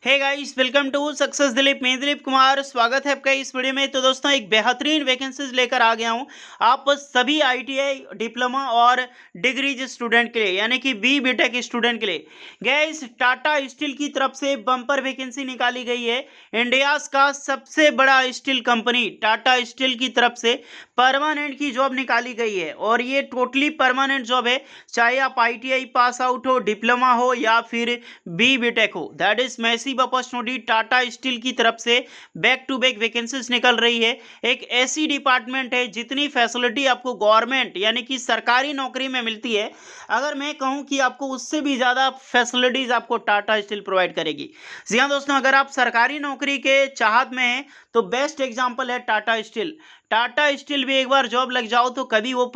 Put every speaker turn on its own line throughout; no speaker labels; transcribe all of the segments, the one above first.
Hey guys, welcome to success Dilip. मैं दिलीप कुमार, स्वागत है आपका इस वीडियो में। तो दोस्तों, एक बेहतरीन वैकेंसीज लेकर आ गया हूं आप सभी आईटीआई डिप्लोमा और डिग्री स्टूडेंट के लिए, यानी कि बीटेक स्टूडेंट के लिए। गाइस, टाटा स्टील की तरफ से बम्पर वैकेंसी निकाली गई है। इंडिया का सबसे बड़ा स्टील कंपनी टाटा स्टील की तरफ से परमानेंट की जॉब निकाली गई है, और ये टोटली परमानेंट जॉब है। चाहे आप आईटीआई पास आउट हो, डिप्लोमा हो या फिर बीटेक हो, that is massive opportunity. Tata steel की तरफ से बैक टू बैक वैकेंसीज निकल रही है। एक ऐसी डिपार्टमेंट है जितनी फैसिलिटी आपको गवर्नमेंट यानी कि सरकारी नौकरी में मिलती है, अगर मैं कहूं कि आपको उससे भी ज्यादा फैसिलिटीज आपको टाटा स्टील प्रोवाइड करेगी। जी हाँ दोस्तों, अगर आप सरकारी नौकरी के चाहत में हैं तो बेस्ट एग्जांपल है टाटा स्टील। टाटा स्टील भी एक बार जॉब लग जाओ तो कभी वो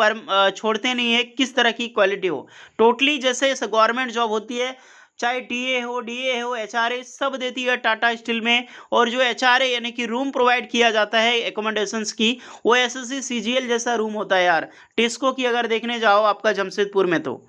छोड़ते नहीं है, किस तरह की क्वालिटी हो। टोटली जैसे गवर्नमेंट जॉब होती है, चाहे टीए हो, डीए हो, एचआरए, सब देती है टाटा स्टील में। और जो एचआरए यानी कि रूम प्रोवाइड किया जाता है एकोमोडेशंस की, वो एसएससी सीजीएल जैसा रूम होता है यार। टिस्को की अगर देखने जाओ आपका जमशेदपुर में, तो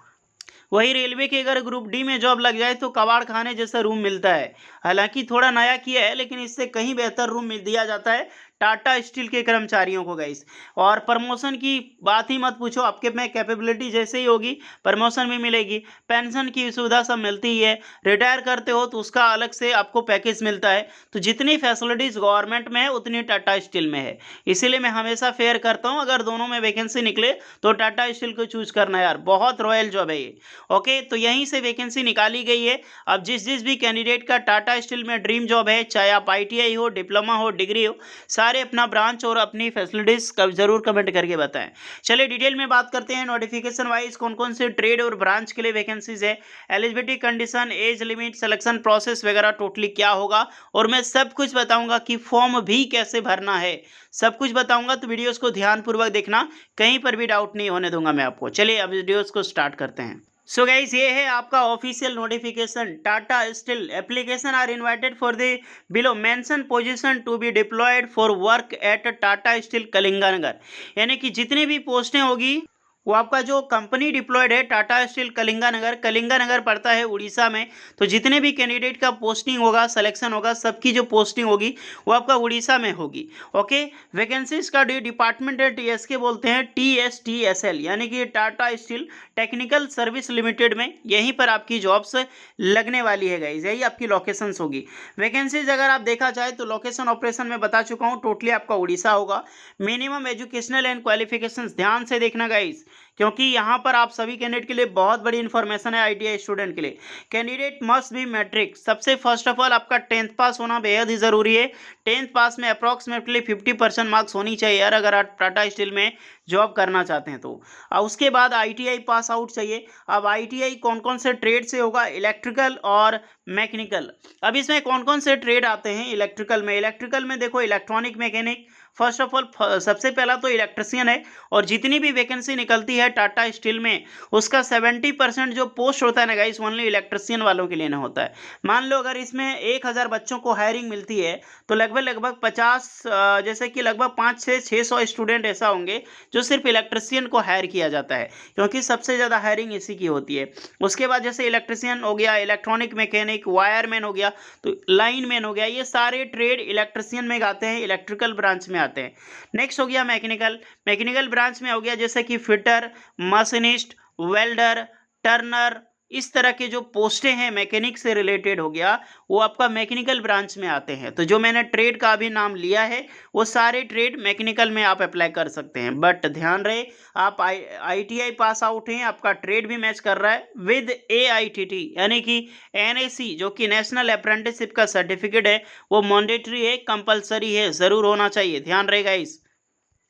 वही रेलवे के अगर ग्रुप डी में जॉब लग जाए तो कबाड़ खाने जैसा रूम मिलता है। हालांकि थोड़ा नया किया है, लेकिन इससे कहीं बेहतर रूम मिल दिया जाता है टाटा स्टील के कर्मचारियों को गाइस। और प्रमोशन की बात ही मत पूछो, आपके में कैपेबिलिटी जैसे ही होगी प्रमोशन भी मिलेगी। पेंशन की सुविधा सब मिलती ही है। रिटायर करते हो तो उसका अलग से आपको पैकेज मिलता है। तो जितनी फैसिलिटीज गवर्नमेंट में है उतनी टाटा स्टील में है। इसीलिए मैं हमेशा फेयर करता हूँ, अगर दोनों में वैकेंसी निकले तो टाटा स्टील को चूज करना यार, बहुत रॉयल जॉब है ये। ओके, तो यहीं से वैकेंसी निकाली गई है। अब जिस जिस भी कैंडिडेट का टाटा स्टील में ड्रीम जॉब है, चाहे आप आईटीआई हो, डिप्लोमा हो, डिग्री हो, सारे अपना ब्रांच और अपनी फैसिलिटीज जरूर कमेंट करके बताएं। चलिए डिटेल में बात करते हैं नोटिफिकेशन वाइज कौन कौन से ट्रेड और ब्रांच के लिए वैकेंसीज है, eligibility condition, age limit, selection process वगैरह टोटली क्या होगा, और मैं सब कुछ बताऊंगा कि फॉर्म भी कैसे भरना है। सब कुछ बताऊंगा, तो वीडियोस को ध्यानपूर्वक देखना, कहीं पर भी डाउट नहीं होने दूंगा मैं आपको। चलिए अब वीडियोस को स्टार्ट करते हैं। सो गाइस, ये है आपका official notification. Tata steel application are invited for the below mention position to be deployed for work at Tata steel Kalinganagar. यानी कि जितनी भी पोस्टें होगी वो आपका जो कंपनी डिप्लॉयड है टाटा स्टील कलिंगानगर, कलिंगानगर पड़ता है उड़ीसा में। तो जितने भी कैंडिडेट का पोस्टिंग होगा, सिलेक्शन होगा, सबकी जो पोस्टिंग होगी वो आपका उड़ीसा में होगी। ओके, वैकेंसीज का डिपार्टमेंट है टीएसके बोलते हैं, टीएसटीएसएल, यानी कि Tata steel technical service limited में। यहीं पर आपकी जॉब्स लगने वाली है गाइज, यही आपकी लोकेशंस होगी। वैकेंसीज अगर आप देखा जाए तो लोकेशन ऑपरेशन में बता चुका हूँ, टोटली आपका उड़ीसा होगा। मिनिमम एजुकेशनल एंड क्वालिफिकेशंस ध्यान से देखना गाइज, क्योंकि यहाँ पर आप सभी कैंडिडेट के लिए बहुत बड़ी इंफॉर्मेशन है। आईटीआई स्टूडेंट के लिए कैंडिडेट मस्ट बी मैट्रिक। सबसे फर्स्ट ऑफ ऑल आपका 10th पास होना बेहद ही जरूरी है। 10th पास में अप्रॉक्सीमेटली 50% मार्क्स होनी चाहिए यार, अगर आप टाटा स्टील में जॉब करना चाहते हैं तो। और उसके बाद आईटीआई पास आउट चाहिए। अब आईटीआई कौन कौन से ट्रेड से होगा, इलेक्ट्रिकल और मैकेनिकल। अब इसमें कौन कौन से ट्रेड आते हैं इलेक्ट्रिकल में देखो, electronic mechanic first of all, सबसे पहला तो इलेक्ट्रिशियन है। और जितनी भी वैकेंसी निकलती है टाटा स्टील में, उसका 70% जो पोस्ट होता है ना गाइस, ओनली इलेक्ट्रिशियन वालों के लिए ना होता है। मान लो अगर इसमें 1000 बच्चों को हायरिंग मिलती है तो लगभग 50 जैसे कि लगभग 5 से 600 स्टूडेंट ऐसा होंगे जो सिर्फ इलेक्ट्रिशियन को हायर किया जाता है, क्योंकि सबसे ज़्यादा हायरिंग इसी की होती है। उसके बाद जैसे इलेक्ट्रिशियन हो गया, इलेक्ट्रॉनिक मैकेनिक, वायरमैन हो गया, तो लाइनमैन हो गया, ये सारे ट्रेड इलेक्ट्रिशियन में आते हैं, इलेक्ट्रिकल ब्रांच में आते हैं। नेक्स्ट हो गया मैकेनिकल ब्रांच में हो गया जैसे कि फिटर, मशीनिस्ट, वेल्डर, टर्नर, इस तरह के जो पोस्टें हैं मैकेनिक से रिलेटेड हो गया, वो आपका मैकेनिकल ब्रांच में आते हैं। तो जो मैंने ट्रेड का अभी नाम लिया है वो सारे ट्रेड मैकेनिकल में आप अप्लाई कर सकते हैं। बट ध्यान रहे, आप आईटीआई पास आउट हैं, आपका ट्रेड भी मैच कर रहा है विद एआईटीटी, यानी कि एनएसी जो कि नेशनल अप्रेंटिसशिप का सर्टिफिकेट है, वो मैंडेटरी है, कंपलसरी है, जरूर होना चाहिए। ध्यान रहेगा इस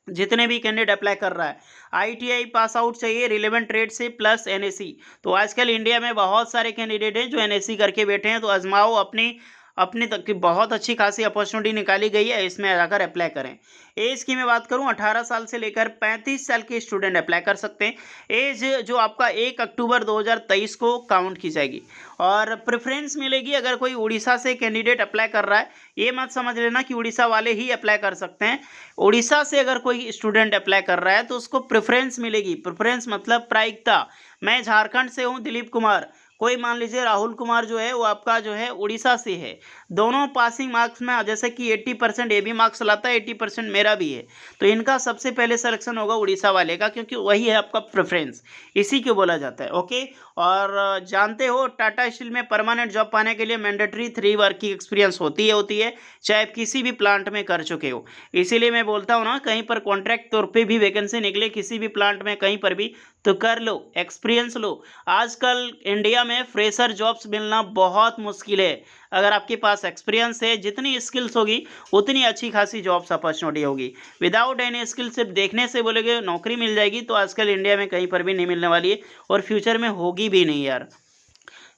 जितने भी कैंडिडेट अप्लाई कर रहा है, आईटीआई पास आउट चाहिए रिलेवेंट ट्रेड से प्लस एनएसी। तो आजकल इंडिया में बहुत सारे कैंडिडेट हैं जो एनएसी करके बैठे हैं, तो आजमाओ, अपनी अपनी तक की बहुत अच्छी खासी अपॉर्चुनिटी निकाली गई है, इसमें जाकर अप्लाई करें। एज की मैं बात करूं, 18 साल से लेकर 35 साल के स्टूडेंट अप्लाई कर सकते हैं। एज जो आपका 1 अक्टूबर 2023 को काउंट की जाएगी। और प्रेफरेंस मिलेगी अगर कोई उड़ीसा से कैंडिडेट अप्लाई कर रहा है, ये मत समझ लेना कि उड़ीसा वाले ही अप्लाई कर सकते हैं। उड़ीसा से अगर कोई स्टूडेंट अप्लाई कर रहा है तो उसको प्रेफरेंस मिलेगी। प्रेफरेंस मतलब प्रायिकता। मैं झारखंड से हूँ दिलीप कुमार, कोई मान लीजिए राहुल कुमार जो है वो आपका जो है उड़ीसा से है, दोनों पासिंग मार्क्स में जैसे कि 80% ये भी मार्क्स लाता है, 80% मेरा भी है, तो इनका सबसे पहले सिलेक्शन होगा उड़ीसा वाले का, क्योंकि वही है आपका प्रेफरेंस, इसी को बोला जाता है। ओके, और जानते हो टाटा स्टील में परमानेंट जॉब पाने के लिए मैंडेटरी 3 वर्किंग एक्सपीरियंस होती है, चाहे आप किसी भी प्लांट में कर चुके हो। इसीलिए मैं बोलता हूँ ना, कहीं पर कॉन्ट्रैक्ट तौर पे भी वैकेंसी निकले किसी भी प्लांट में कहीं पर भी, तो कर लो, एक्सपीरियंस लो। आजकल इंडिया में फ्रेशर जॉब्स मिलना बहुत मुश्किल है। अगर आपके पास एक्सपीरियंस है, जितनी स्किल्स होगी उतनी अच्छी खासी जॉब्स अपॉर्चुनिटी होगी। विदाउट एनी स्किल सिर्फ देखने से बोलोगे नौकरी मिल जाएगी, तो आजकल इंडिया में कहीं पर भी नहीं मिलने वाली है और फ्यूचर में होगी भी नहीं यार।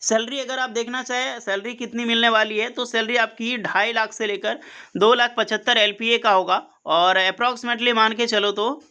सैलरी अगर आप देखना चाहें सैलरी कितनी मिलने वाली है, तो सैलरी आपकी 2.5 लाख से लेकर 2,75,000 LPA का होगा, और अप्रॉक्सीमेटली मान के चलो तो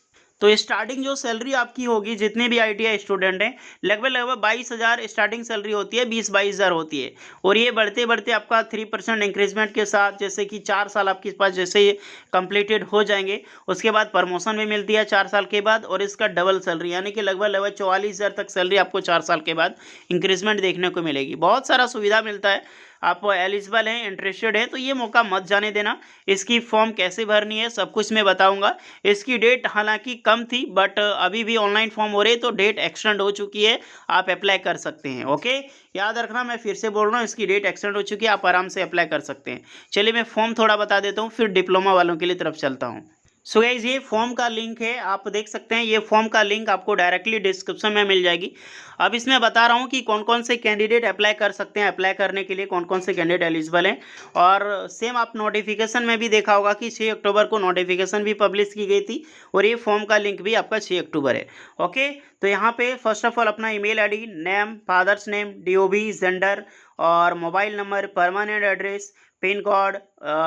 स्टार्टिंग जो सैलरी आपकी होगी, जितने भी ITI स्टूडेंट हैं, लगभग 22,000 स्टार्टिंग सैलरी होती है, 20-22,000 होती है, और ये बढ़ते बढ़ते आपका 3% इंक्रीजमेंट के साथ, जैसे कि 4 साल आपके पास जैसे ही कंप्लीटेड हो जाएंगे, उसके बाद प्रमोशन भी मिलती है 4 साल के बाद, और इसका डबल सैलरी यानी कि लगभग 44,000 तक सैलरी आपको 4 साल के बाद इंक्रीजमेंट देखने को मिलेगी। बहुत सारा सुविधा मिलता है। आप एलिजिबल हैं, इंटरेस्टेड है, तो ये मौका मत जाने देना। इसकी फॉर्म कैसे भरनी है सब कुछ मैं बताऊंगा। इसकी डेट हालांकि कम थी, बट अभी भी ऑनलाइन फॉर्म हो रहे हैं, तो डेट एक्सटेंड हो चुकी है, आप अप्लाई कर सकते हैं। ओके, याद रखना, मैं फिर से बोल रहा हूँ, इसकी डेट एक्सटेंड हो चुकी है, आप आराम से अप्लाई कर सकते हैं। चलिए मैं फॉर्म थोड़ा बता देता हूँ, फिर डिप्लोमा वालों के लिए तरफ चलता हूँ। सो गाइस, ये फॉर्म का लिंक है, आप देख सकते हैं, ये फॉर्म का लिंक आपको डायरेक्टली डिस्क्रिप्शन में मिल जाएगी। अब इसमें बता रहा हूँ कि कौन कौन से कैंडिडेट अप्लाई कर सकते हैं, अप्लाई करने के लिए कौन कौन से कैंडिडेट एलिजिबल हैं। और सेम आप नोटिफिकेशन में भी देखा होगा कि 6 अक्टूबर को नोटिफिकेशन भी पब्लिश की गई थी, और ये फॉर्म का लिंक भी आपका 6 अक्टूबर है। ओके, तो यहाँ पे फर्स्ट ऑफ ऑल अपना email ID, name, father's name, DOB, gender, और mobile number, permanent address, pin code,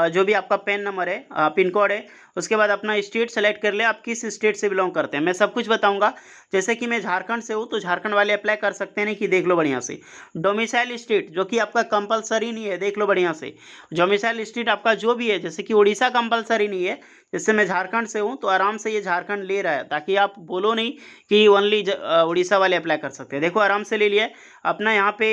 जो भी आपका पेन नंबर है, पिन कोड है, उसके बाद अपना स्टेट सेलेक्ट कर ले, आप किस स्टेट से बिलोंग करते हैं, मैं सब कुछ बताऊंगा। जैसे कि मैं झारखंड से हूँ, तो झारखंड वाले अप्लाई कर सकते हैं, नहीं कि देख लो बढ़िया से। डोमिसाइल स्टेट जो कि आपका कंपलसरी नहीं है, देख लो बढ़िया से। डोमिसाइल स्टेट आपका जो भी है, जैसे कि उड़ीसा कंपलसरी नहीं है, जैसे मैं झारखंड से हूँ, तो आराम से ये झारखंड ले रहा है, ताकि आप बोलो नहीं कि ओनली उड़ीसा वाले अप्लाई कर सकते हैं। देखो आराम से ले लिया है। अपना यहाँ पे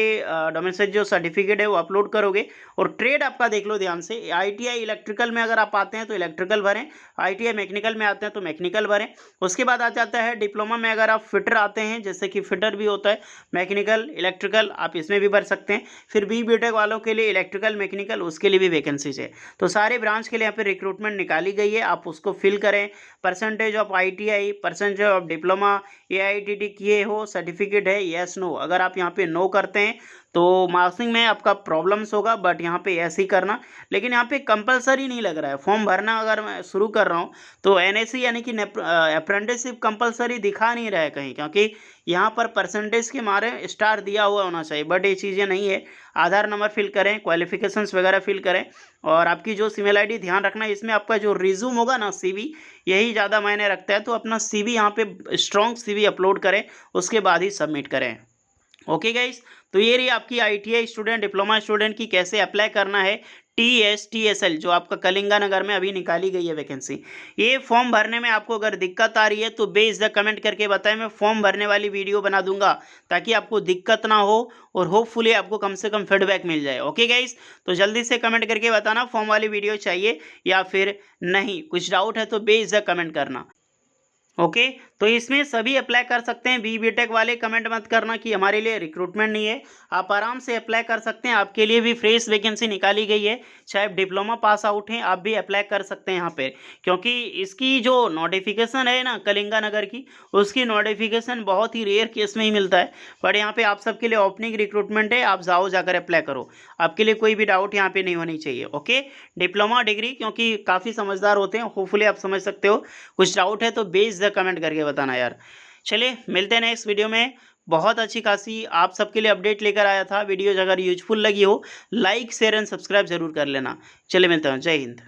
डोमिसाइल जो सर्टिफिकेट है वो अपलोड करोगे, और ट्रेड आपका देख लो ध्यान से। ITI इलेक्ट्रिकल में अगर आप आते हैं तो इलेक्ट्रिकल भरें, ITI मैकेनिकल में आते हैं तो मैकेनिकल भरें। उसके बाद आ जाता है डिप्लोमा में, अगर आप फिटर आते हैं, जैसे कि फिटर भी होता है, मैकेनिकल इलेक्ट्रिकल, आप इसमें भी भर सकते हैं। फिर BTech वालों के लिए इलेक्ट्रिकल मैकेनिकल, उसके लिए भी वैकेंसीज है। तो सारे ब्रांच के लिए यहाँ पे रिक्रूटमेंट निकाली गई है, आप उसको फिल करें। Percentage of ITI, percentage of diploma, AITT किए हो, सर्टिफिकेट है, येस नो। अगर आप यहाँ पे नो करते हैं तो मार्क्सिंग में आपका प्रॉब्लम्स होगा, बट यहाँ पे ऐसे ही करना। लेकिन यहाँ पे कंपलसरी नहीं लग रहा है फॉर्म भरना। अगर मैं शुरू कर रहा हूँ तो NSC यानी कि अप्रेंटिसशिप कंपलसरी दिखा नहीं रहा है कहीं, क्योंकि यहाँ पर परसेंटेज के मारे स्टार दिया हुआ होना चाहिए, बट ये चीज़ें नहीं है। आधार नंबर फिल करें, क्वालिफिकेशंस वगैरह फिल करें, और आपकी जो ईमेल ID ध्यान रखना, इसमें आपका जो रिज्यूम होगा ना, CV, यही ज़्यादा मायने रखता है। तो अपना CV यहाँ पे स्ट्रॉन्ग CV अपलोड करें, उसके बाद ही सबमिट करें। ओके गाइस, तो ये रही आपकी ITI स्टूडेंट, डिप्लोमा स्टूडेंट की कैसे अप्लाई करना है। TSL जो आपका कलिंगानगर में अभी निकाली गई है वैकेंसी। ये फॉर्म भरने में आपको अगर दिक्कत आ रही है तो बेझिझक कमेंट करके बताएं, मैं फॉर्म भरने वाली वीडियो बना दूंगा, ताकि आपको दिक्कत ना हो, और होपफुली आपको कम से कम फीडबैक मिल जाए। ओके गाइस, तो जल्दी से कमेंट करके बताना फॉर्म वाली वीडियो चाहिए या फिर नहीं। कुछ डाउट है तो बेझिझक कमेंट करना। ओके, तो इसमें सभी अप्लाई कर सकते हैं। BTech वाले कमेंट मत करना कि हमारे लिए रिक्रूटमेंट नहीं है, आप आराम से अप्लाई कर सकते हैं। आपके लिए भी फ्रेश वैकेंसी निकाली गई है, चाहे आप डिप्लोमा पास आउट हैं, आप भी अप्लाई कर सकते हैं यहाँ पे। क्योंकि इसकी जो नोटिफिकेशन है ना कलिंगानगर की, उसकी नोटिफिकेशन बहुत ही रेयर केस में ही मिलता है, बट यहाँ पे आप सबके लिए ओपनिंग रिक्रूटमेंट है, आप जाओ जाकर अप्लाई करो। आपके लिए कोई भी डाउट यहाँ पे नहीं होनी चाहिए। ओके, डिप्लोमा डिग्री, क्योंकि काफ़ी समझदार होते हैं, होपफुली आप समझ सकते हो। कुछ डाउट है तो बेझिझक कमेंट करके बताना यार। चलिए मिलते हैं नेक्स्ट वीडियो में। बहुत अच्छी खासी आप सबके लिए अपडेट लेकर आया था। वीडियो अगर यूजफुल लगी हो, लाइक शेयर एंड सब्सक्राइब जरूर कर लेना। चलिए मिलते हैं, जय हिंद।